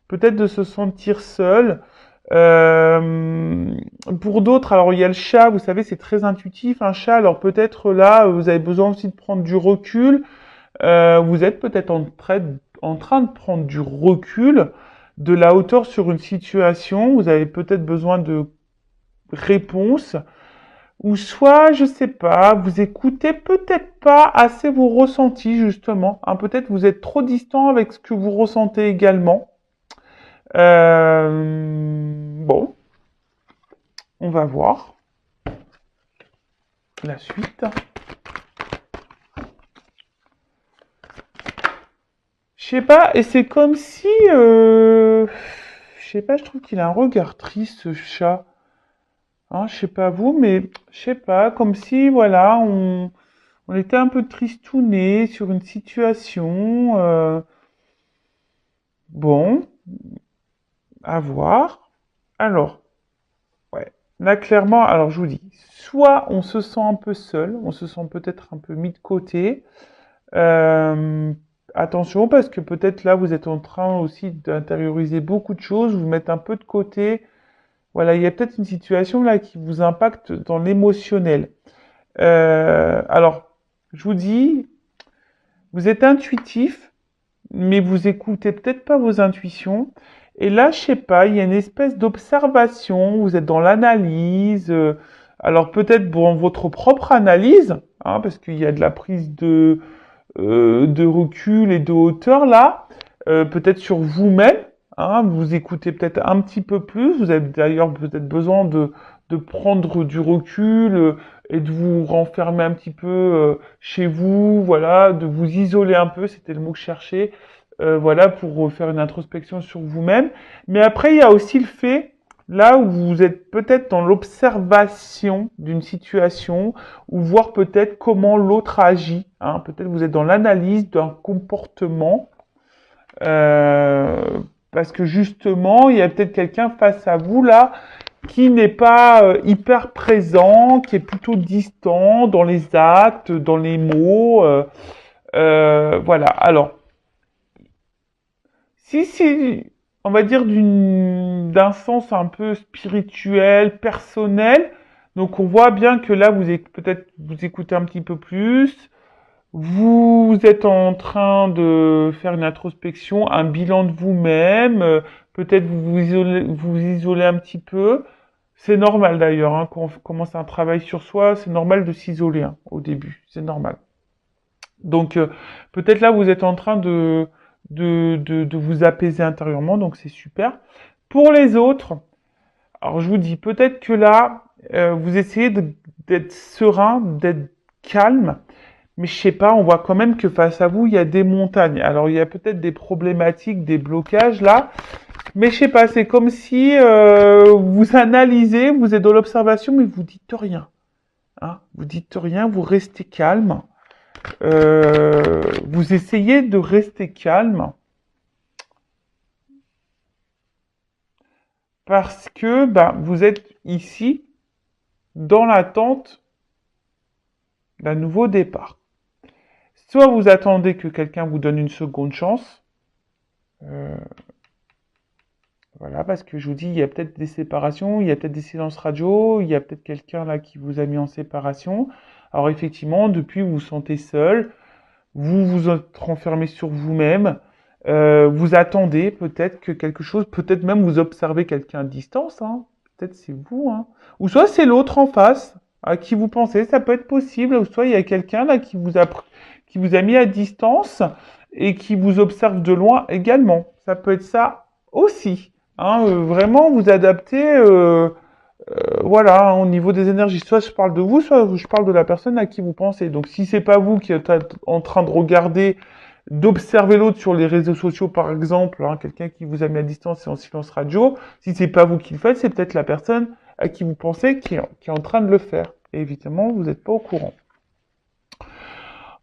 peut-être de se sentir seul. Euh, pour d'autres, alors il y a le chat, vous savez, c'est très intuitif, un chat. Alors peut-être là, vous avez besoin aussi de prendre du recul. Vous êtes peut-être en train de prendre du recul, de la hauteur sur une situation. Vous avez peut-être besoin de réponses. Ou soit, je sais pas, vous écoutez peut-être pas assez vos ressentis, justement. Hein, peut-être vous êtes trop distant avec ce que vous ressentez également. Bon, on va voir la suite. Je sais pas, et c'est comme si, je sais pas, je trouve qu'il a un regard triste, ce chat. Hein, je sais pas vous, mais je sais pas, comme si, voilà, on était un peu tristouné sur une situation. Bon, à voir. Alors, ouais, là, clairement, alors je vous dis, soit on se sent un peu seul, on se sent peut-être un peu mis de côté. Euh, Attention, parce que peut-être là, vous êtes en train aussi d'intérioriser beaucoup de choses, vous mettre un peu de côté. Voilà, il y a peut-être une situation là qui vous impacte dans l'émotionnel. Alors, je vous dis, vous êtes intuitif, mais vous écoutez peut-être pas vos intuitions. Et là, je sais pas, il y a une espèce d'observation, vous êtes dans l'analyse. Alors peut-être dans votre propre analyse, hein, parce qu'il y a de la prise de recul et de hauteur là, peut-être sur vous-même. Hein, vous écoutez peut-être un petit peu plus. Vous avez d'ailleurs peut-être besoin de prendre du recul et de vous renfermer un petit peu chez vous, voilà, de vous isoler un peu, c'était le mot que je cherchais, voilà, pour faire une introspection sur vous-même. Mais après, il y a aussi le fait, là où vous êtes peut-être dans l'observation d'une situation, ou voir peut-être comment l'autre agit. Hein. Peut-être vous êtes dans l'analyse d'un comportement, euh, parce que justement, il y a peut-être quelqu'un face à vous là qui n'est pas hyper présent, qui est plutôt distant dans les actes, dans les mots. Voilà. Alors, si c'est, on va dire, d'un sens un peu spirituel, personnel, donc on voit bien que là, peut-être vous écoutez un petit peu plus, vous êtes en train de faire une introspection, un bilan de vous-même, peut-être vous isolez un petit peu. C'est normal d'ailleurs, hein, quand on commence un travail sur soi, c'est normal de s'isoler hein, au début, c'est normal. Donc peut-être là vous êtes en train de vous apaiser intérieurement, donc c'est super. Pour les autres, alors je vous dis peut-être que là vous essayez d'être serein, d'être calme, mais je sais pas, on voit quand même que face à vous il y a des montagnes. Alors il y a peut-être des problématiques, des blocages là, mais je sais pas, c'est comme si vous analysez, vous êtes dans l'observation, mais vous dites rien. Hein, vous dites rien, vous restez calme. Vous essayez de rester calme parce que bah, vous êtes ici dans l'attente d'un nouveau départ. Soit vous attendez que quelqu'un vous donne une seconde chance, euh, voilà, parce que je vous dis, il y a peut-être des séparations, il y a peut-être des silences radio, il y a peut-être quelqu'un là qui vous a mis en séparation. Alors effectivement, depuis vous vous sentez seul, vous vous êtes renfermé sur vous-même, vous attendez peut-être que quelque chose, peut-être même vous observez quelqu'un à distance, hein, peut-être c'est vous, hein, ou soit c'est l'autre en face à qui vous pensez, ça peut être possible, ou soit il y a quelqu'un là qui vous a mis à distance et qui vous observe de loin également. Ça peut être ça aussi. Hein, vraiment vous adapter voilà, hein, au niveau des énergies. Soit je parle de vous, soit je parle de la personne à qui vous pensez. Donc si c'est pas vous qui êtes en train de regarder, d'observer l'autre sur les réseaux sociaux par exemple, hein, quelqu'un qui vous a mis à distance et en silence radio, si c'est pas vous qui le faites, c'est peut-être la personne à qui vous pensez qui est en train de le faire. Et évidemment, vous n'êtes pas au courant.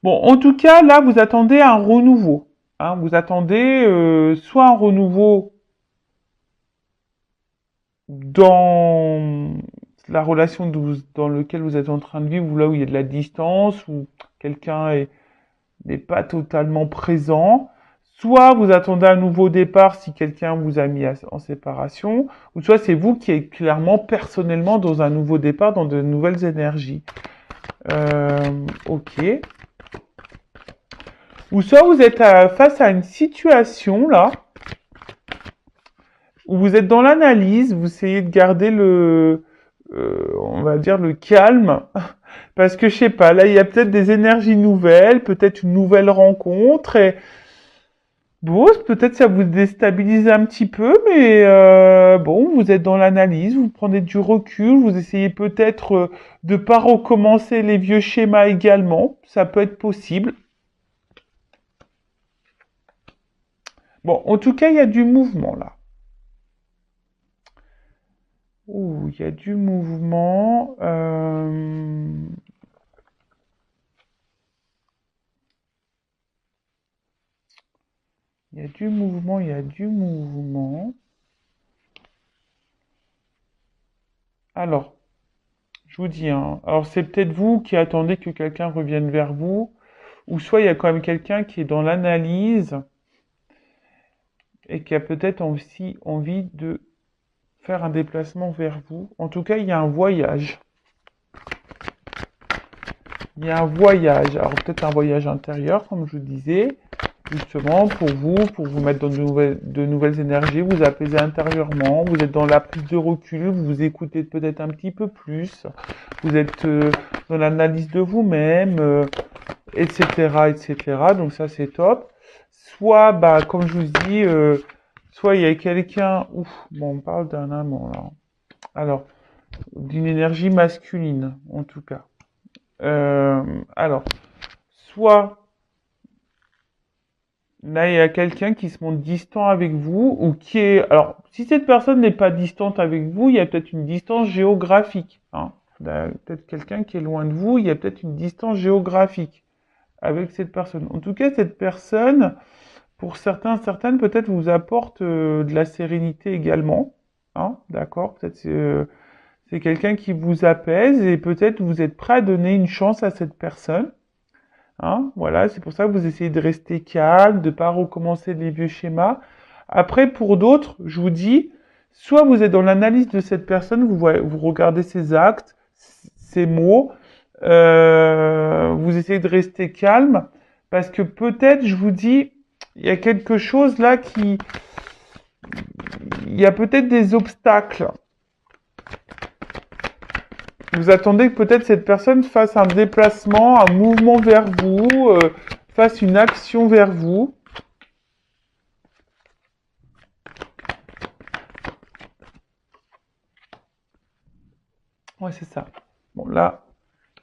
Bon, en tout cas, là, vous attendez un renouveau. Hein, vous attendez soit un renouveau dans la relation dans laquelle vous êtes en train de vivre, ou là où il y a de la distance, où quelqu'un n'est pas totalement présent, Soit vous attendez un nouveau départ si quelqu'un vous a mis en séparation, ou soit c'est vous qui êtes clairement personnellement dans un nouveau départ, dans de nouvelles énergies. Ok. Ou soit vous êtes face à une situation là, où vous êtes dans l'analyse, vous essayez de garder on va dire le calme, parce que je sais pas, là il y a peut-être des énergies nouvelles, peut-être une nouvelle rencontre, et bon, peut-être ça vous déstabilise un petit peu, mais bon, vous êtes dans l'analyse, vous prenez du recul, vous essayez peut-être de pas recommencer les vieux schémas également, ça peut être possible. Bon, en tout cas, il y a du mouvement là. Ouh, il y a du mouvement. Il y a du mouvement, il y a du mouvement. Alors, je vous dis, hein, alors c'est peut-être vous qui attendez que quelqu'un revienne vers vous, ou soit il y a quand même quelqu'un qui est dans l'analyse et qui a peut-être aussi envie de faire un déplacement vers vous. En tout cas, il y a un voyage. Il y a un voyage. Alors peut-être un voyage intérieur, comme je vous disais, justement pour vous mettre dans de nouvelles énergies, vous apaiser intérieurement, vous êtes dans la prise de recul, vous vous écoutez peut-être un petit peu plus, vous êtes dans l'analyse de vous-même, etc., etc. Donc ça c'est top. Soit, bah, comme je vous dis, soit il y a quelqu'un, ouf, bon, on parle d'un amant là. Alors, d'une énergie masculine, en tout cas. Alors, soit là, il y a quelqu'un qui se montre distant avec vous ou qui est... Alors, si cette personne n'est pas distante avec vous, il y a peut-être une distance géographique. Hein. Peut-être quelqu'un qui est loin de vous, il y a peut-être une distance géographique avec cette personne. En tout cas, cette personne, pour certains, certaines, peut-être vous apporte de la sérénité également. Hein, d'accord? Peut-être c'est quelqu'un qui vous apaise et peut-être vous êtes prêt à donner une chance à cette personne. Hein, voilà, c'est pour ça que vous essayez de rester calme, de pas recommencer les vieux schémas. Après, pour d'autres, je vous dis, soit vous êtes dans l'analyse de cette personne, vous regardez ses actes, ses mots, vous essayez de rester calme, parce que peut-être, je vous dis, il y a quelque chose là il y a peut-être des obstacles. Vous attendez que peut-être cette personne fasse un déplacement, un mouvement vers vous, fasse une action vers vous. Ouais, c'est ça. Bon, là,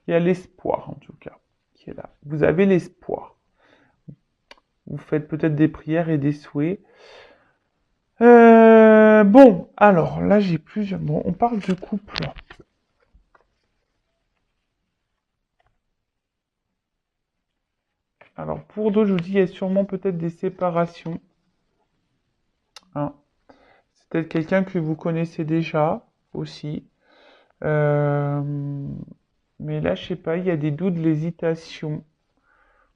il y a l'espoir, en tout cas, qui est là. Vous avez l'espoir. Vous faites peut-être des prières et des souhaits. Bon, alors, là, j'ai plusieurs... Bon, on parle de couple. Alors, pour d'autres, je vous dis, il y a sûrement peut-être des séparations. Hein. C'est peut-être quelqu'un que vous connaissez déjà, aussi. Euh, mais là, je sais pas, il y a des doutes, de l'hésitation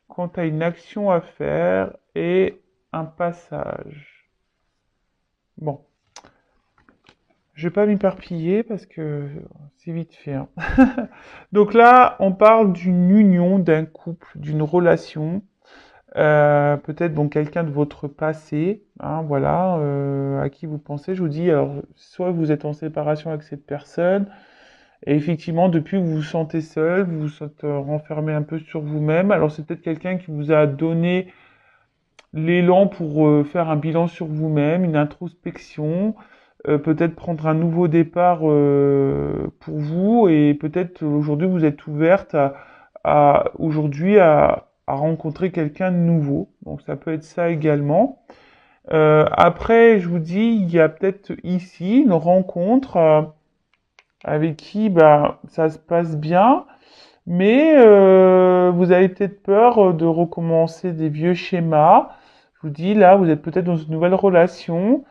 quant à une action à faire et un passage. Bon, je vais pas m'éparpiller parce que c'est vite fait. Hein. Donc là, on parle d'une union, d'un couple, d'une relation. Peut-être donc quelqu'un de votre passé, hein, voilà, à qui vous pensez. Je vous dis, alors, soit vous êtes en séparation avec cette personne, et effectivement, depuis, vous vous sentez seul, vous vous sentez renfermé un peu sur vous-même. Alors, c'est peut-être quelqu'un qui vous a donné l'élan pour faire un bilan sur vous-même, une introspection, peut-être prendre un nouveau départ pour vous, et peut-être aujourd'hui, vous êtes ouverte aujourd'hui à rencontrer quelqu'un de nouveau. Donc, ça peut être ça également. Après, je vous dis, il y a peut-être ici une rencontre avec qui bah, ça se passe bien, mais vous avez peut-être peur de recommencer des vieux schémas. Je vous dis, là, vous êtes peut-être dans une nouvelle relation,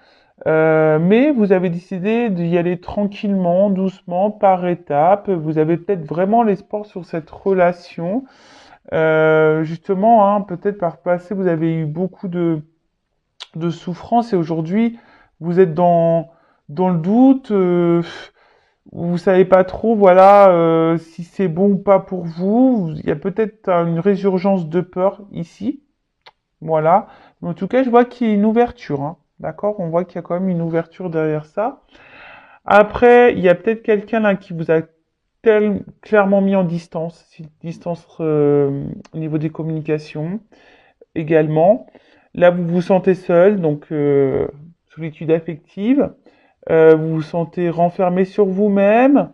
mais vous avez décidé d'y aller tranquillement, doucement, par étapes. Vous avez peut-être vraiment l'espoir sur cette relation. Justement, hein, peut-être par le passé, vous avez eu beaucoup de souffrance et aujourd'hui, vous êtes dans le doute, vous savez pas trop, voilà, si c'est bon ou pas pour vous. Il y a peut-être une résurgence de peur ici, voilà. Mais en tout cas, je vois qu'il y a une ouverture, hein. D'accord? On voit qu'il y a quand même une ouverture derrière ça. Après, il y a peut-être quelqu'un là qui vous a clairement mis en distance, distance au niveau des communications également. Là, vous vous sentez seul, donc solitude affective. Vous vous sentez renfermé sur vous-même.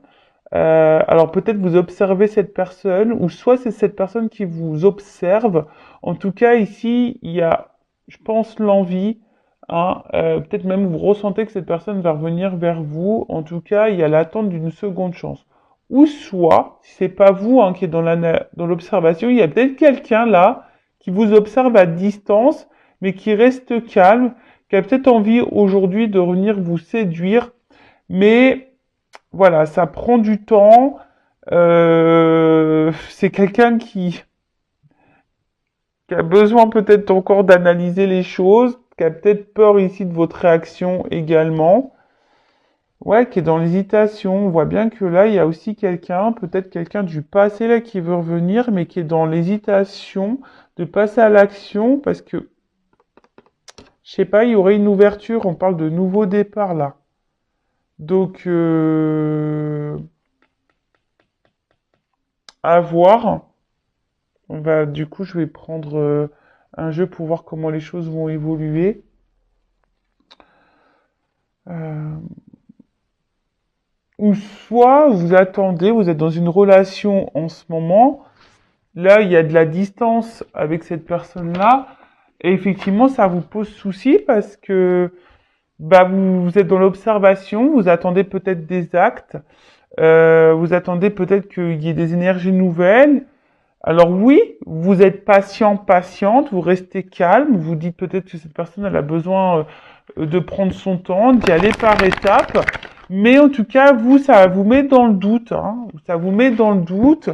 Alors peut-être vous observez cette personne, ou soit c'est cette personne qui vous observe. En tout cas, ici, il y a, je pense, l'envie. Hein, peut-être même vous ressentez que cette personne va revenir vers vous. En tout cas, il y a l'attente d'une seconde chance. Ou soit, si c'est pas vous hein, qui est dans l'observation, il y a peut-être quelqu'un là qui vous observe à distance, mais qui reste calme, qui a peut-être envie aujourd'hui de venir vous séduire, mais voilà, ça prend du temps. C'est quelqu'un qui a besoin peut-être encore d'analyser les choses, qui a peut-être peur ici de votre réaction également. Ouais, qui est dans l'hésitation. On voit bien que là, il y a aussi quelqu'un, peut-être quelqu'un du passé là qui veut revenir, mais qui est dans l'hésitation de passer à l'action parce que, je sais pas, il y aurait une ouverture. On parle de nouveau départ là. Donc, à voir. Du coup, je vais prendre un jeu pour voir comment les choses vont évoluer. Euh, ou soit vous attendez, vous êtes dans une relation en ce moment. Là, il y a de la distance avec cette personne-là. Et effectivement, ça vous pose souci parce que bah, vous êtes dans l'observation, vous attendez peut-être des actes, vous attendez peut-être qu'il y ait des énergies nouvelles. Alors oui, vous êtes patient, patiente, vous restez calme, vous dites peut-être que cette personne elle a besoin de prendre son temps, d'y aller par étapes, mais en tout cas, vous, ça vous met dans le doute, hein, ça vous met dans le doute.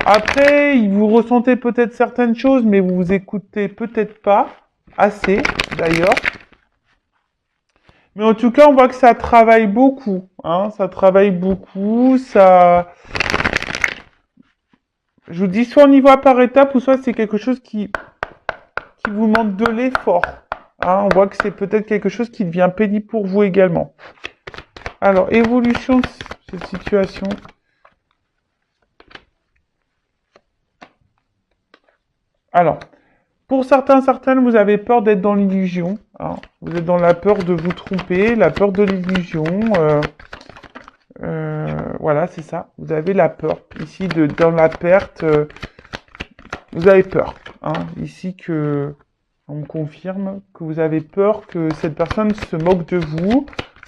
Après, vous ressentez peut-être certaines choses, mais vous vous écoutez peut-être pas assez, d'ailleurs. Mais en tout cas, on voit que ça travaille beaucoup, hein, ça travaille beaucoup, ça... Je vous dis, soit on y va par étapes, ou soit c'est quelque chose qui vous demande de l'effort. Hein, on voit que c'est peut-être quelque chose qui devient pénible pour vous également. Alors, évolution de cette situation. Alors, pour certaines, vous avez peur d'être dans l'illusion. Hein. Vous êtes dans la peur de vous tromper, la peur de l'illusion. Voilà, c'est ça. Vous avez la peur. Ici, dans la perte, vous avez peur. Hein. Ici, on me confirme que vous avez peur que cette personne se moque de vous,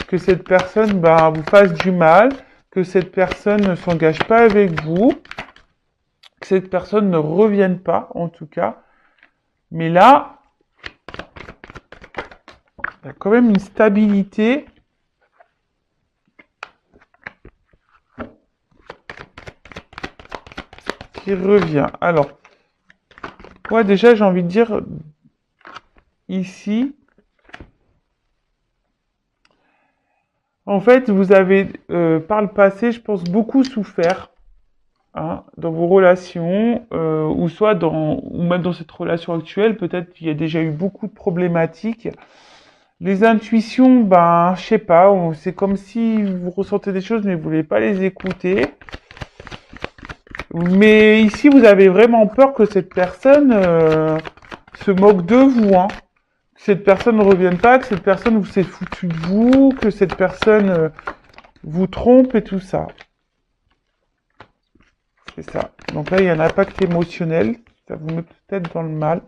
que cette personne vous fasse du mal, que cette personne ne s'engage pas avec vous, que cette personne ne revienne pas, en tout cas. Mais là, il y a quand même une stabilité. Qui revient. Alors, moi déjà, j'ai envie de dire, ici, en fait, vous avez, par le passé, je pense, beaucoup souffert hein, dans vos relations, ou soit ou même dans cette relation actuelle, peut-être qu'il y a déjà eu beaucoup de problématiques. Les intuitions, je sais pas, c'est comme si vous ressentez des choses, mais vous voulez pas les écouter. Mais ici, vous avez vraiment peur que cette personne se moque de vous, hein. Que cette personne ne revienne pas, que cette personne vous s'est foutu de vous, que cette personne vous trompe et tout ça. C'est ça. Donc là, il y a un impact émotionnel. Ça vous met peut-être dans le mal.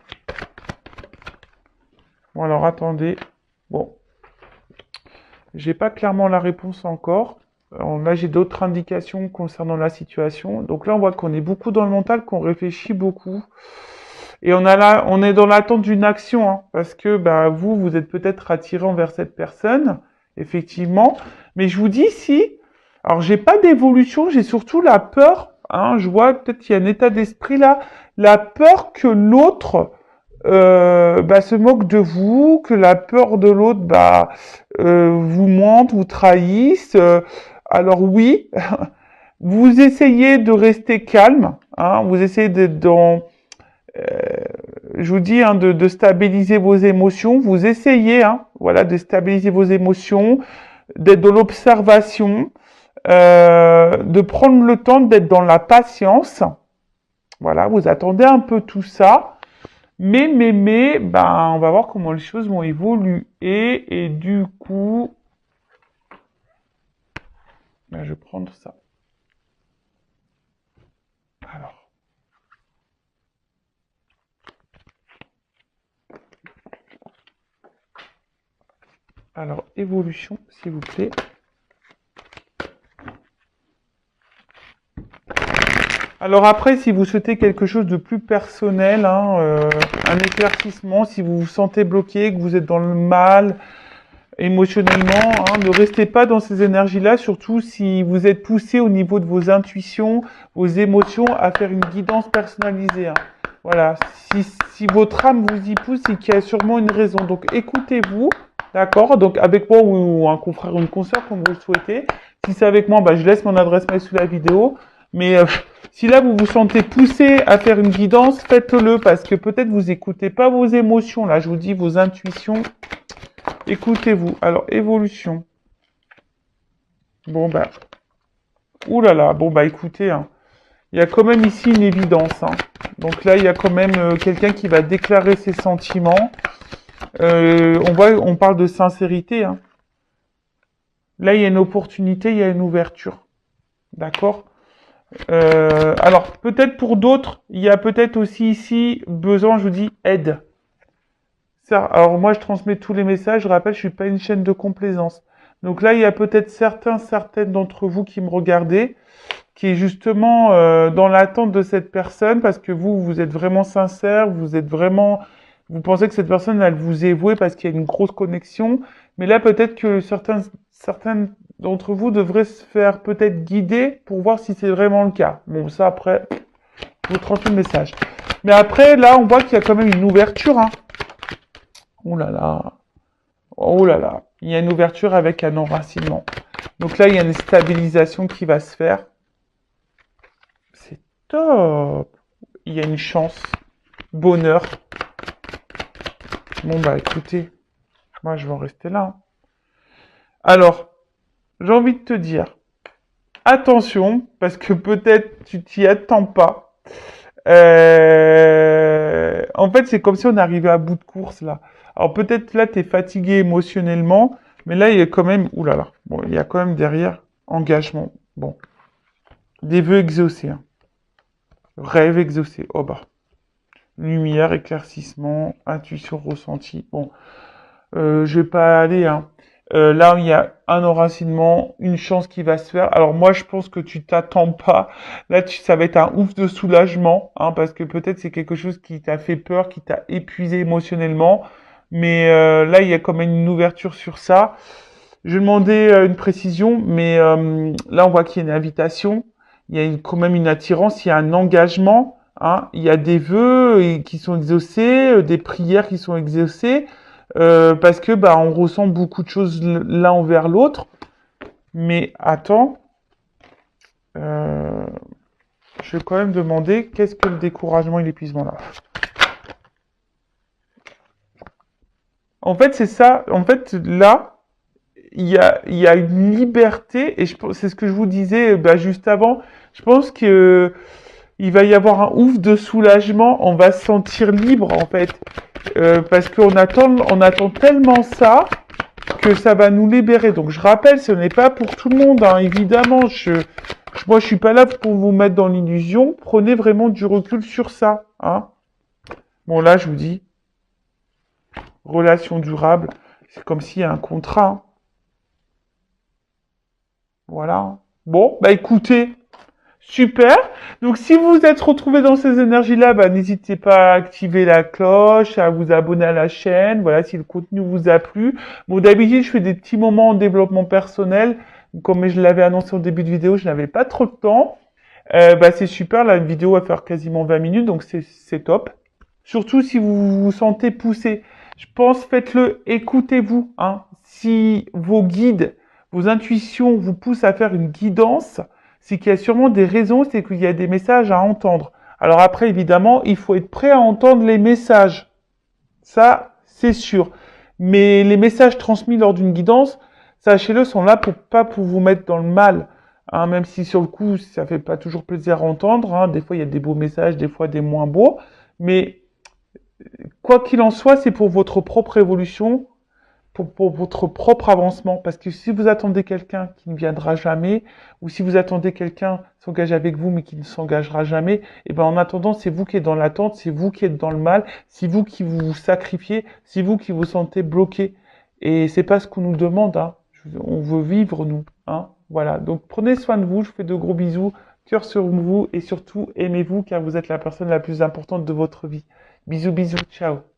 Bon, alors attendez. Bon. J'ai pas clairement la réponse encore. Alors, là, j'ai d'autres indications concernant la situation. Donc là, on voit qu'on est beaucoup dans le mental, qu'on réfléchit beaucoup. Et on est dans l'attente d'une action, hein, parce que vous êtes peut-être attiré envers cette personne, effectivement. Mais je vous dis si, alors j'ai pas d'évolution, j'ai surtout la peur. Hein, je vois peut-être qu'il y a un état d'esprit là, la peur que l'autre se moque de vous, que la peur de l'autre vous mente, vous trahisse. Alors oui, vous essayez de rester calme, hein, vous essayez d'être dans, euh, je vous dis, hein, de stabiliser vos émotions. Vous essayez, hein, voilà, de stabiliser vos émotions, d'être dans l'observation, de prendre le temps d'être dans la patience. Voilà, vous attendez un peu tout ça. Mais, on va voir comment les choses vont évoluer. Et du coup, je vais prendre ça. Alors, évolution, s'il vous plaît. Alors après, si vous souhaitez quelque chose de plus personnel, hein, un éclaircissement, si vous vous sentez bloqué, que vous êtes dans le mal émotionnellement, hein, ne restez pas dans ces énergies-là, surtout si vous êtes poussé au niveau de vos intuitions, vos émotions, à faire une guidance personnalisée. Hein. Voilà, si votre âme vous y pousse, c'est qu'il y a sûrement une raison. Donc écoutez-vous, d'accord? Donc avec moi ou un confrère ou une consoeur, comme vous le souhaitez. Si c'est avec moi, je laisse mon adresse mail sous la vidéo. Mais si là vous vous sentez poussé à faire une guidance, faites-le parce que peut-être vous écoutez pas vos émotions. Là, je vous dis vos intuitions. Écoutez-vous. Alors, évolution. Bon, ouh là là. Bon, écoutez, hein. Il y a quand même ici une évidence. Hein. Donc là, il y a quand même quelqu'un qui va déclarer ses sentiments. On parle de sincérité. Hein. Là, il y a une opportunité, il y a une ouverture. D'accord ? Alors, peut-être pour d'autres, il y a peut-être aussi ici besoin, je vous dis, aide. Ça, alors moi, je transmets tous les messages. Je rappelle, je suis pas une chaîne de complaisance. Donc là, il y a peut-être certaines d'entre vous qui me regardez, qui est justement dans l'attente de cette personne, parce que vous êtes vraiment sincère, vous pensez que cette personne, elle vous est vouée parce qu'il y a une grosse connexion. Mais là, peut-être que certains d'entre vous devraient se faire peut-être guider pour voir si c'est vraiment le cas. Bon, ça après, je vous transmets le message. Mais après, là, on voit qu'il y a quand même une ouverture. Hein. Oh là là. Oh là là. Il y a une ouverture avec un enracinement. Donc là, il y a une stabilisation qui va se faire. C'est top. Il y a une chance. Bonheur. Bon, écoutez. Moi, je vais en rester là. Hein. Alors, j'ai envie de te dire, attention, parce que peut-être tu t'y attends pas. En fait, c'est comme si on arrivait à bout de course, là. Alors, peut-être là, tu es fatigué émotionnellement, mais là, il y a quand même... Ouh là là. Bon, il y a quand même derrière engagement. Bon. Des vœux exaucés. Hein. Rêve exaucé. Oh lumière, éclaircissement, intuition ressentie. Bon. Je vais pas aller... Hein. Là, il y a un enracinement, une chance qui va se faire. Alors moi, je pense que tu t'attends pas. Là, ça va être un ouf de soulagement, hein, parce que peut-être c'est quelque chose qui t'a fait peur, qui t'a épuisé émotionnellement. Mais là, il y a quand même une ouverture sur ça. Je demandais une précision, mais là, on voit qu'il y a une invitation. Il y a quand même une attirance, il y a un engagement. Hein, il y a des vœux qui sont exaucés, des prières qui sont exaucées. Parce que on ressent beaucoup de choses l'un envers l'autre. Mais attends, je vais quand même demander qu'est-ce que le découragement et l'épuisement là. En fait, c'est ça. En fait, là, il y a une liberté et c'est ce que je vous disais juste avant. Je pense que il va y avoir un ouf de soulagement. On va se sentir libre en fait. Parce qu'on attend tellement ça que ça va nous libérer. Donc je rappelle, ce n'est pas pour tout le monde, hein, évidemment. Moi, je suis pas là pour vous mettre dans l'illusion. Prenez vraiment du recul sur ça. Hein. Bon, là, je vous dis, relation durable, c'est comme s'il y a un contrat. Hein. Voilà. Bon, écoutez. Super. Donc, si vous êtes retrouvé dans ces énergies-là, n'hésitez pas à activer la cloche, à vous abonner à la chaîne. Voilà, si le contenu vous a plu. Bon, d'habitude, je fais des petits moments en développement personnel. Comme je l'avais annoncé au début de vidéo, je n'avais pas trop de temps. C'est super. La vidéo va faire quasiment 20 minutes, donc c'est top. Surtout si vous vous sentez poussé. Je pense, faites-le, écoutez-vous. Hein. Si vos guides, vos intuitions vous poussent à faire une guidance, c'est qu'il y a sûrement des raisons, c'est qu'il y a des messages à entendre. Alors après, évidemment, il faut être prêt à entendre les messages. Ça, c'est sûr. Mais les messages transmis lors d'une guidance, sachez-le, sont là pour vous mettre dans le mal. Hein, même si sur le coup, ça fait pas toujours plaisir à entendre. Hein. Des fois, il y a des beaux messages, des fois des moins beaux. Mais quoi qu'il en soit, c'est pour votre propre évolution, pour votre propre avancement. Parce que si vous attendez quelqu'un qui ne viendra jamais, ou si vous attendez quelqu'un s'engager avec vous mais qui ne s'engagera jamais, et ben en attendant, c'est vous qui êtes dans l'attente, c'est vous qui êtes dans le mal, c'est vous qui vous sacrifiez, c'est vous qui vous sentez bloqué. Et c'est pas ce qu'on nous demande, hein. On veut vivre, nous, hein. Voilà. Donc prenez soin de vous, je vous fais de gros bisous, cœur sur vous, et surtout aimez-vous car vous êtes la personne la plus importante de votre vie. Bisous, bisous, ciao.